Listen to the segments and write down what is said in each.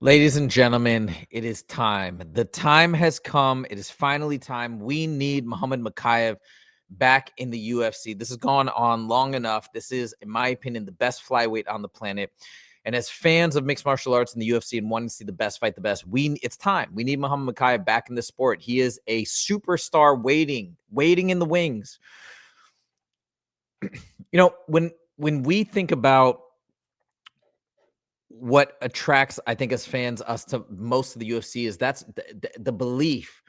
Ladies and gentlemen, it is time. The time has come. It is finally time. We need Muhammad Mokaev back in the UFC. This has gone on long enough. This is, in my opinion, the best flyweight on the planet. And as fans of mixed martial arts in the UFC and wanting to see the best fight the best, it's time. We need Muhammad Mokaev back in the sport. He is a superstar waiting in the wings. When we think about what attracts, I think, as fans, us to most of the UFC is that's the belief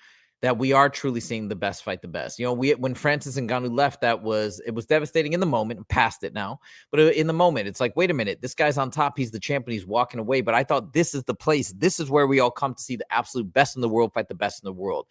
that we are truly seeing the best fight the best. When Francis Ngannou left, it was devastating in the moment. I'm past it now, but in the moment, it's like, wait a minute, this guy's on top. He's the champion. He's walking away. But I thought this is the place. This is where we all come to see the absolute best in the world fight the best in the world.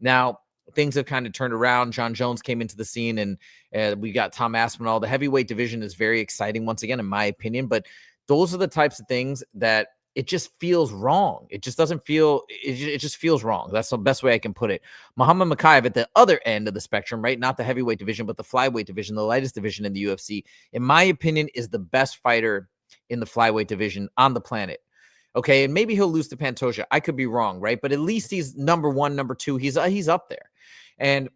Now, things have kind of turned around. John Jones came into the scene, and we got Tom Aspinall. The heavyweight division is very exciting once again, in my opinion, but those are the types of things that it just feels wrong. It just doesn't feel, it just feels wrong. That's the best way I can put it. Muhammad Mokaev at the other end of the spectrum, right? Not the heavyweight division, but the flyweight division, the lightest division in the UFC, in my opinion, is the best fighter in the flyweight division on the planet. Okay. And maybe he'll lose to Pantoja. I could be wrong, right? But at least he's number one, number two. He's up there. And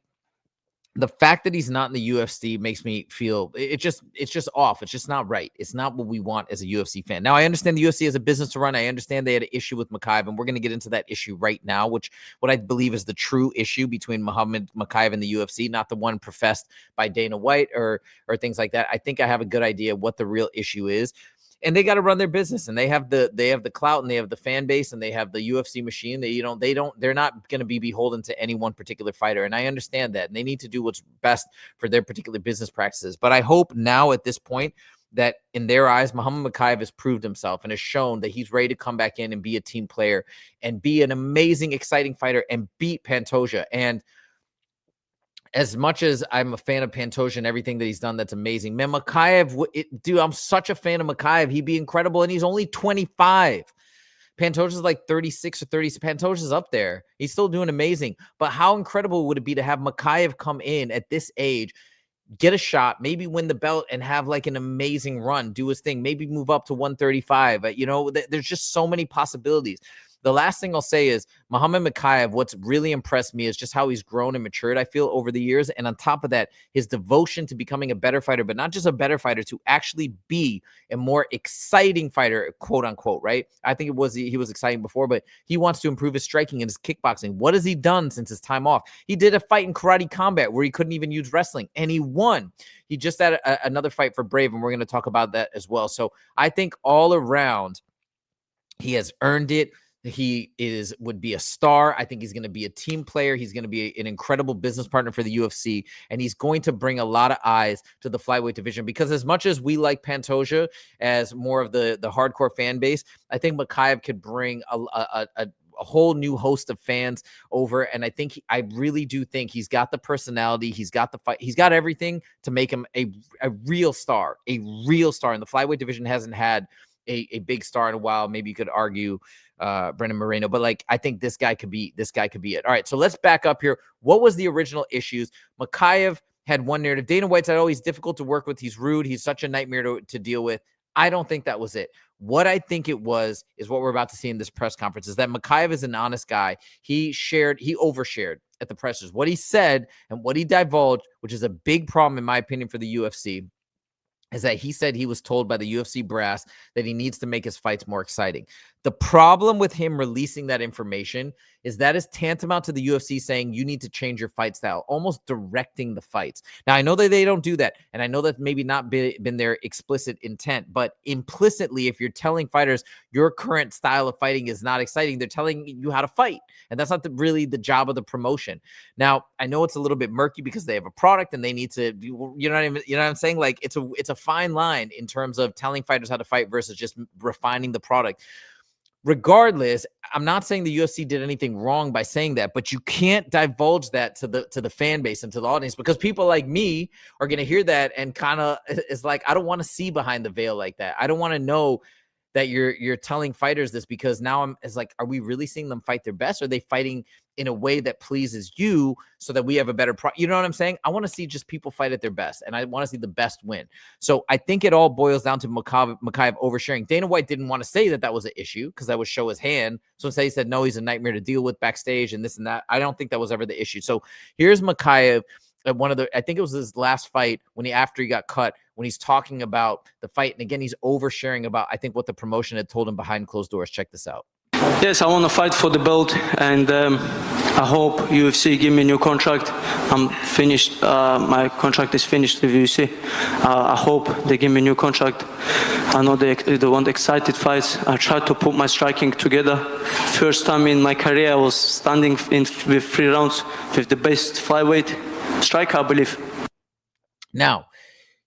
the fact that he's not in the UFC makes me feel it's just off. It's just not right. It's not what we want as a UFC fan. Now, I understand the UFC has a business to run. I understand they had an issue with Mokaev, and we're going to get into that issue right now, what I believe is the true issue between Muhammad Mokaev and the UFC, not the one professed by Dana White or things like that. I think I have a good idea what the real issue is. And they got to run their business, and they have the clout, and they have the fan base, and they have the UFC machine. They're not going to be beholden to any one particular fighter. And I understand that, and they need to do what's best for their particular business practices. But I hope now at this point that in their eyes, Muhammad Mokaev has proved himself and has shown that he's ready to come back in and be a team player and be an amazing, exciting fighter and beat Pantoja. And as much as I'm a fan of Pantoja and everything that he's done, that's amazing. Man, Mokaev, dude, I'm such a fan of Mokaev. He'd be incredible, and he's only 25. Pantoja's like 36 or 30. Pantoja's up there. He's still doing amazing. But how incredible would it be to have Mokaev come in at this age, get a shot, maybe win the belt, and have like an amazing run, do his thing, maybe move up to 135. There's just so many possibilities. The last thing I'll say is Muhammad Mokaev, what's really impressed me is just how he's grown and matured, I feel, over the years. And on top of that, his devotion to becoming a better fighter, but not just a better fighter, to actually be a more exciting fighter, quote unquote, right? I think he was exciting before, but he wants to improve his striking and his kickboxing. What has he done since his time off? He did a fight in Karate Combat where he couldn't even use wrestling, and he won. He just had another fight for Brave, and we're going to talk about that as well. So I think all around, he has earned it. He would be a star. I think he's going to be a team player. He's going to be an incredible business partner for the UFC, and he's going to bring a lot of eyes to the flyweight division, because as much as we like Pantoja as more of the hardcore fan base, I think Mokaev could bring a whole new host of fans over. And I really do think he's got the personality. He's got the fight. He's got everything to make him a real star, And the flyweight division hasn't had a big star in a while. Maybe you could argue Brendan Moreno, but I think this guy could be it. All right, so let's back up here. What was the original issues? Mokaev had one narrative. Dana White said, he's difficult to work with. He rude. He's such a nightmare to deal with. I don't think that was it. What I think it was is what we're about to see in this press conference, is that Mokaev is an honest guy. He overshared at the pressers. What he said and what he divulged, which is a big problem in my opinion for the UFC, is that he said he was told by the UFC brass that he needs to make his fights more exciting. The problem with him releasing that information is that is tantamount to the UFC saying you need to change your fight style, almost directing the fights. Now, I know that they don't do that, and I know that's maybe not been their explicit intent, but implicitly, if you're telling fighters your current style of fighting is not exciting, they're telling you how to fight, and that's not really the job of the promotion. Now, I know it's a little bit murky because they have a product and they need to, you know what I'm saying? Like it's a fine line in terms of telling fighters how to fight versus just refining the product. Regardless, I'm not saying the UFC did anything wrong by saying that, but you can't divulge that to the fan base and to the audience, because people like me are going to hear that and kind of is like, I don't want to see behind the veil like that. I don't want to know that you're telling fighters this, because now it's like, are we really seeing them fight their best? Or are they fighting in a way that pleases you so that we have a better you know what I'm saying? I want to see just people fight at their best, and I want to see the best win. So I think it all boils down to Mokaev oversharing. Dana White didn't want to say that was an issue because that would show his hand. So instead he said, no, he's a nightmare to deal with backstage and this and that. I don't think that was ever the issue. So here's Mokaev at I think it was his last fight after he got cut, when he's talking about the fight. And again, he's oversharing about, I think, what the promotion had told him behind closed doors. Check this out. Yes, I want to fight for the belt, and I hope UFC give me a new contract. I'm finished. My contract is finished with UFC. I hope they give me a new contract. I know they want excited fights. I tried to put my striking together. First time in my career, I was standing with 3 rounds with the best flyweight striker, I believe. Now,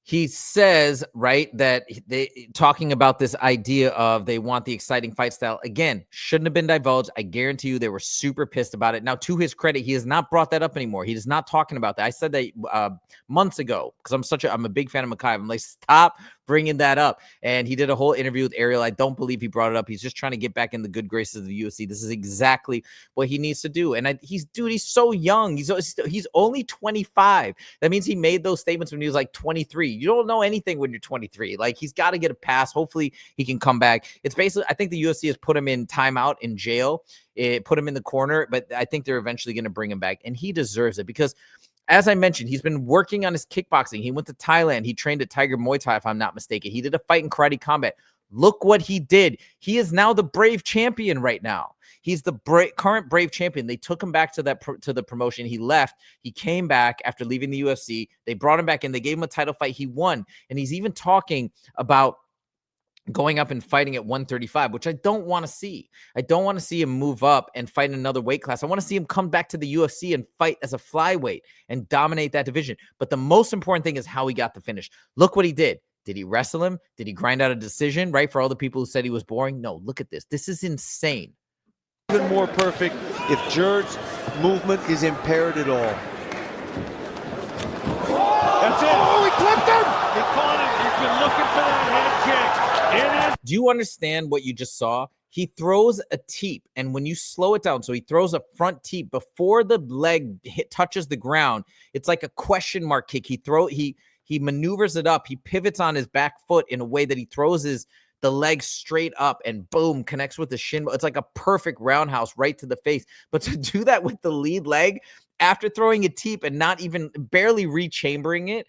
he says, right, that they talking about this idea of they want the exciting fight style. Again, shouldn't have been divulged. I guarantee you they were super pissed about it. Now, to his credit, he has not brought that up anymore. He is not talking about that. I said that months ago because I'm a big fan of Mokaev. I'm like, stop bringing that up. And he did a whole interview with Ariel. I don't believe he brought it up. He's just trying to get back in the good graces of the UFC. This is exactly what he needs to do. And he's so young. He's only 25. That means he made those statements when he was like 23. You don't know anything when you're 23. Like, he's got to get a pass. Hopefully he can come back. It's basically, I think the UFC has put him in timeout in jail. It put him in the corner, but I think they're eventually going to bring him back. And he deserves it because, as I mentioned, he's been working on his kickboxing. He went to Thailand. He trained at Tiger Muay Thai, if I'm not mistaken. He did a fight in Karate Combat. Look what he did. He is now the Brave champion right now. He's the current Brave champion. They took him back to the promotion. He left. He came back after leaving the UFC. They brought him back in. They gave him a title fight. He won. And he's even talking about going up and fighting at 135, which I don't want to see. I don't want to see him move up and fight in another weight class. I want to see him come back to the UFC and fight as a flyweight and dominate that division. But the most important thing is how he got the finish. Look what he did. Did he wrestle him? Did he grind out a decision, right? For all the people who said he was boring? No, look at this. This is insane. Even more perfect if Jerd's movement is impaired at all. That's it. Oh, he clipped him! He caught him. He's been looking for that head kick. Do you understand what you just saw? He throws a teep, and when you slow it down, so he throws a front teep before the leg touches the ground. It's like a question mark kick. He maneuvers it up. He pivots on his back foot in a way that he throws the leg straight up and boom, connects with the shin. It's like a perfect roundhouse right to the face. But to do that with the lead leg after throwing a teep and not even barely rechambering it,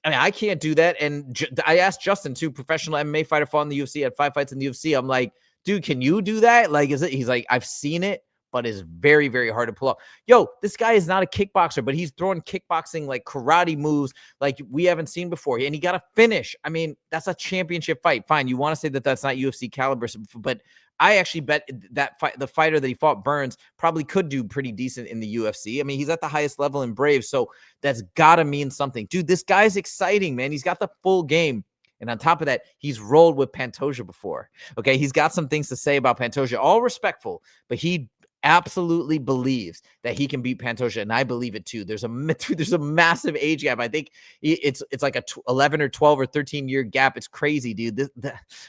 I mean, I can't do that. And I asked Justin, too, professional MMA fighter, fought in the UFC, had 5 fights in the UFC. I'm like, dude, can you do that? Like, he's like, I've seen it, but it's very, very hard to pull off. Yo, this guy is not a kickboxer, but he's throwing kickboxing like karate moves like we haven't seen before. And he got a finish. I mean, that's a championship fight. Fine, you want to say that that's not UFC caliber, but I actually bet that the fighter that he fought, Burns, probably could do pretty decent in the UFC. I mean, he's at the highest level in Brave, so that's got to mean something. Dude, this guy's exciting, man. He's got the full game. And on top of that, he's rolled with Pantoja before. Okay, he's got some things to say about Pantoja, all respectful, but he absolutely believes that he can beat Pantoja, and I believe it too. There's a massive age gap. I think it's like a 11 or 12 or 13 year gap. It's crazy, dude.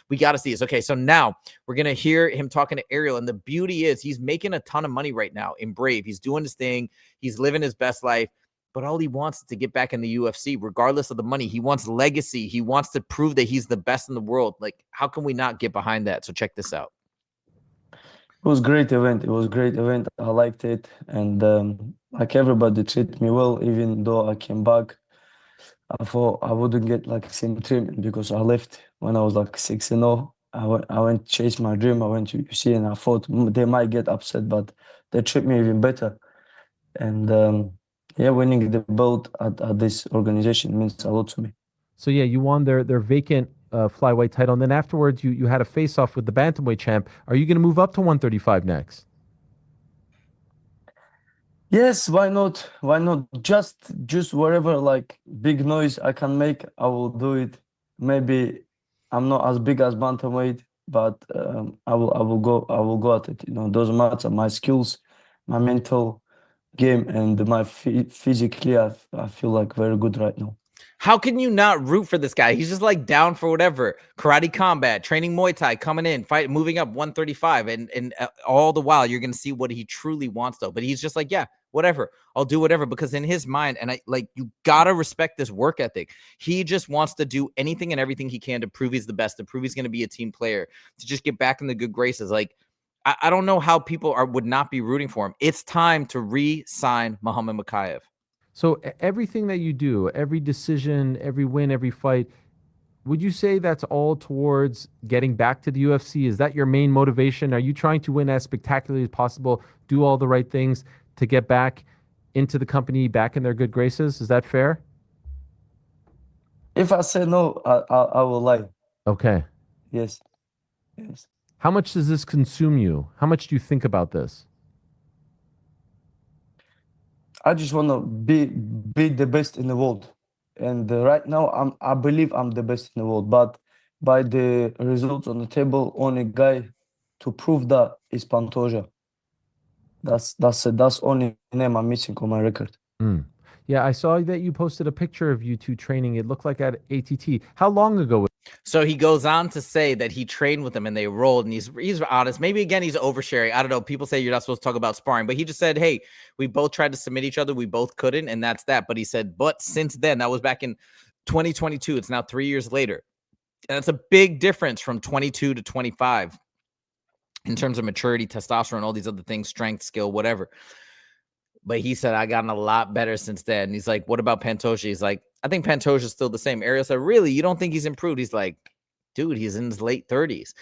We got to see this. Okay, so now we're gonna hear him talking to Ariel, and the beauty is he's making a ton of money right now in Brave. He's doing his thing. He's living his best life. But all he wants is to get back in the UFC, regardless of the money. He wants legacy. He wants to prove that he's the best in the world. Like, how can we not get behind that? So check this out. It was a great event. It was a great event. I liked it. And like everybody treated me well, even though I came back. I thought I wouldn't get like same treatment because I left when I was like 6-0. I went to chase my dream. I went to UFC and I thought they might get upset, but they treat me even better. And yeah, winning the belt at this organization means a lot to me. So yeah, you won their vacant flyweight title, and then afterwards you had a face-off with the bantamweight champ. Are you going to move up to 135 next? Yes, why not? Why not? Just whatever like big noise I can make, I will do it. Maybe I'm not as big as bantamweight, but I will go at it. You know, doesn't matter my skills, my mental game, and my physically. I feel like very good right now. How can you not root for this guy? He's just like down for whatever. Karate combat, training Muay Thai, coming in, fight, moving up 135. And all the while, you're going to see what he truly wants, though. But he's just like, yeah, whatever. I'll do whatever. Because in his mind, and you got to respect this work ethic. He just wants to do anything and everything he can to prove he's the best, to prove he's going to be a team player, to just get back in the good graces. Like, I don't know how people would not be rooting for him. It's time to re-sign Muhammad Mokaev. So everything that you do, every decision, every win, every fight, would you say that's all towards getting back to the UFC? Is that your main motivation? Are you trying to win as spectacularly as possible, do all the right things to get back into the company, back in their good graces? Is that fair? If I say no, I will lie. Okay. Yes. Yes. How much does this consume you? How much do you think about this? I just want to be the best in the world, and right now I believe I'm the best in the world. But by the results on the table, only guy to prove that is Pantoja. That's only name I'm missing on my record. Mm. Yeah, I saw that you posted a picture of you two training. It looked like at ATT. How long ago was So he goes on to say that he trained with them and they rolled, and he's honest. Maybe again he's oversharing. I don't know. People say you're not supposed to talk about sparring, but he just said, "Hey, we both tried to submit each other, we both couldn't, and that's that." But he said, "But since then, that was back in 2022. It's now 3 years later, and it's a big difference from 22 to 25 in terms of maturity, testosterone, all these other things, strength, skill, whatever." But he said, I gotten a lot better since then. And he's like, what about Pantoja? He's like, I think Pantoja's still the same. Ariel said, really? You don't think he's improved? He's like, dude, he's in his late 30s.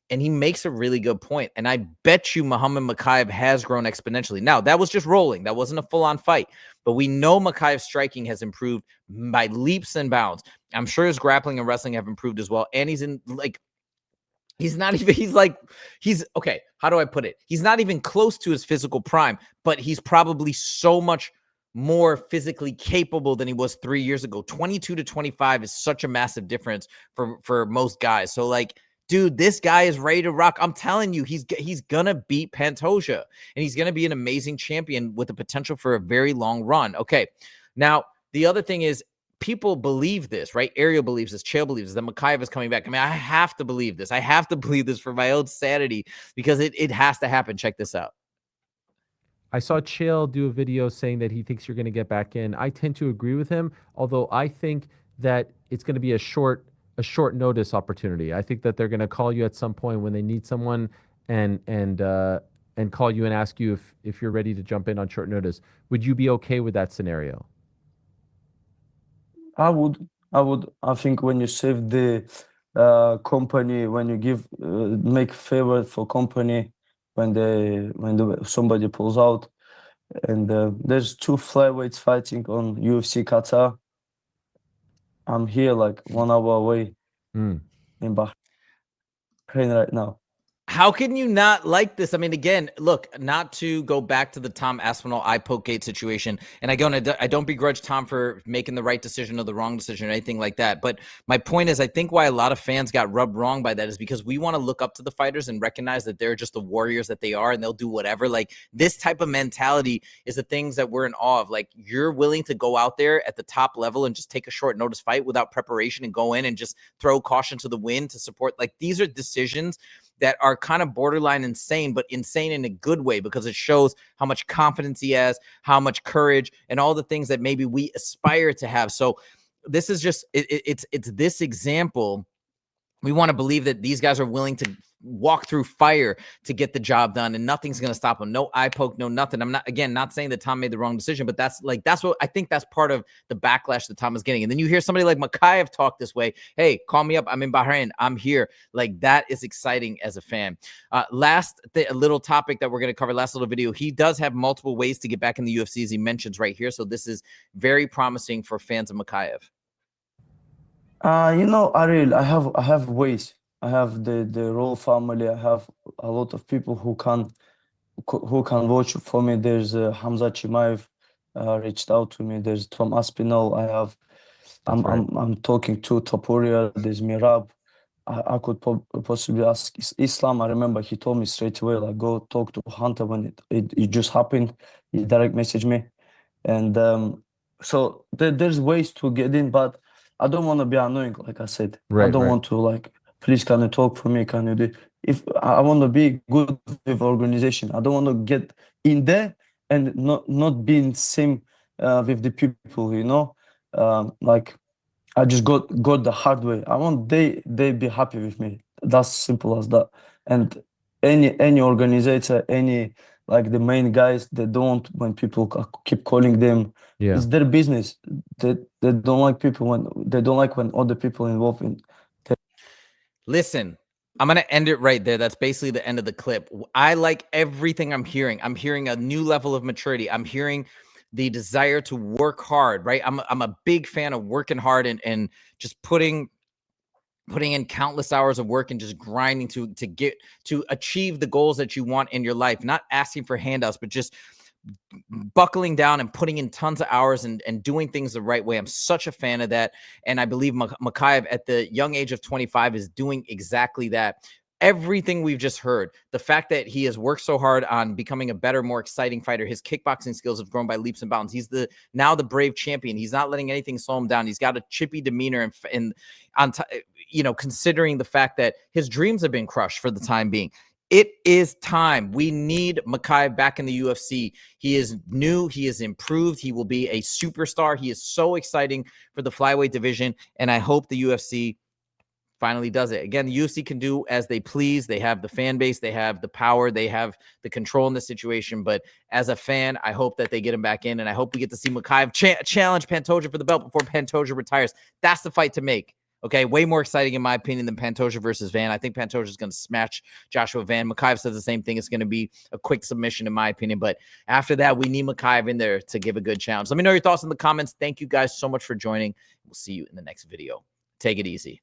And he makes a really good point. And I bet you Muhammad Mokaev has grown exponentially. Now, that was just rolling. That wasn't a full-on fight. But we know Mokaev's striking has improved by leaps and bounds. I'm sure his grappling and wrestling have improved as well. And he's in, like, he's okay. How do I put it? He's not even close to his physical prime, but he's probably so much more physically capable than he was 3 years ago. 22 to 25 is such a massive difference for most guys. So like, dude, this guy is ready to rock. I'm telling you, he's gonna beat Pantoja, and he's gonna be an amazing champion with the potential for a very long run. Okay. Now, the other thing is, people believe this, right? Ariel believes this. Chael believes this. That Mokaev is coming back. I mean, I have to believe this. I have to believe this for my own sanity, because it has to happen. Check this out. I saw Chael do a video saying that he thinks you're going to get back in. I tend to agree with him, although I think that it's going to be a short notice opportunity. I think that they're going to call you at some point when they need someone and call you and ask you if you're ready to jump in on short notice. Would you be okay with that scenario? I would. I think when you save the company, when you give make favor for company, when somebody pulls out, and there's 2 flyweights fighting on UFC Qatar. I'm here like 1 hour away in Bahrain right now. How can you not like this? I mean, again, look, not to go back to the Tom Aspinall eye poke gate situation, and I don't begrudge Tom for making the right decision or the wrong decision or anything like that. But my point is, I think why a lot of fans got rubbed wrong by that is because we want to look up to the fighters and recognize that they're just the warriors that they are, and they'll do whatever. Like, this type of mentality is the things that we're in awe of. Like, you're willing to go out there at the top level and just take a short notice fight without preparation and go in and just throw caution to the wind to support. Like, these are decisions that are kind of borderline insane, but insane in a good way, because it shows how much confidence he has, how much courage, and all the things that maybe we aspire to have. So this is just, it's this example. We want to believe that these guys are willing to walk through fire to get the job done, and nothing's going to stop them. No eye poke, no nothing. I'm not saying that Tom made the wrong decision, but that's what I think that's part of the backlash that Tom is getting. And then you hear somebody like Mokaev talk this way. Hey, call me up. I'm in Bahrain. I'm here. Like, that is exciting as a fan. Last little topic that we're going to cover, last little video. He does have multiple ways to get back in the UFC, as he mentions right here. So this is very promising for fans of Mokaev. Ariel, I have ways. I have the royal family. I have a lot of people who can watch for me. There's Khamzat Chimaev reached out to me. There's from Aspinall. I'm talking to Topuria. There's Merab. I could possibly ask Islam. I remember he told me straight away, like, go talk to Hunter when it just happened. He direct messaged me, and so there's ways to get in, but I don't want to be annoying, like I said. I Right, don't right. want to like, please can you talk for me? Can you do? If I want to be good with organization, I don't want to get in there and not be in same with the people, you know. Like I just got the hard way. I want they be happy with me. That's simple as that. And any organizer, any like the main guys, they don't when people keep calling them. Yeah. It's their business. They don't like people when they don't like when other people involved in. Listen, I'm going to end it right there. That's basically the end of the clip. I like everything I'm hearing. I'm hearing a new level of maturity. I'm hearing the desire to work hard, right? I'm a big fan of working hard and just putting in countless hours of work and just grinding to get to achieve the goals that you want in your life, not asking for handouts, but just buckling down and putting in tons of hours and doing things the right way. I'm such a fan of that. And I believe Mokaev at the young age of 25 is doing exactly that. Everything we've just heard, the fact that he has worked so hard on becoming a better, more exciting fighter, his kickboxing skills have grown by leaps and bounds. He's now the brave champion. He's not letting anything slow him down. He's got a chippy demeanor and considering the fact that his dreams have been crushed for the time being. It is time. We need Mokaev back in the UFC. He is new. He is improved. He will be a superstar. He is so exciting for the flyweight division, and I hope the UFC finally does it. Again, the UFC can do as they please. They have the fan base. They have the power. They have the control in the situation. But as a fan, I hope that they get him back in, and I hope we get to see Mokaev challenge Pantoja for the belt before Pantoja retires. That's the fight to make. Okay, way more exciting in my opinion than Pantoja versus Van. I think Pantoja is going to smash Joshua Van. Mokaev says the same thing. It's going to be a quick submission in my opinion. But after that, we need Mokaev in there to give a good challenge. Let me know your thoughts in the comments. Thank you guys so much for joining. We'll see you in the next video. Take it easy.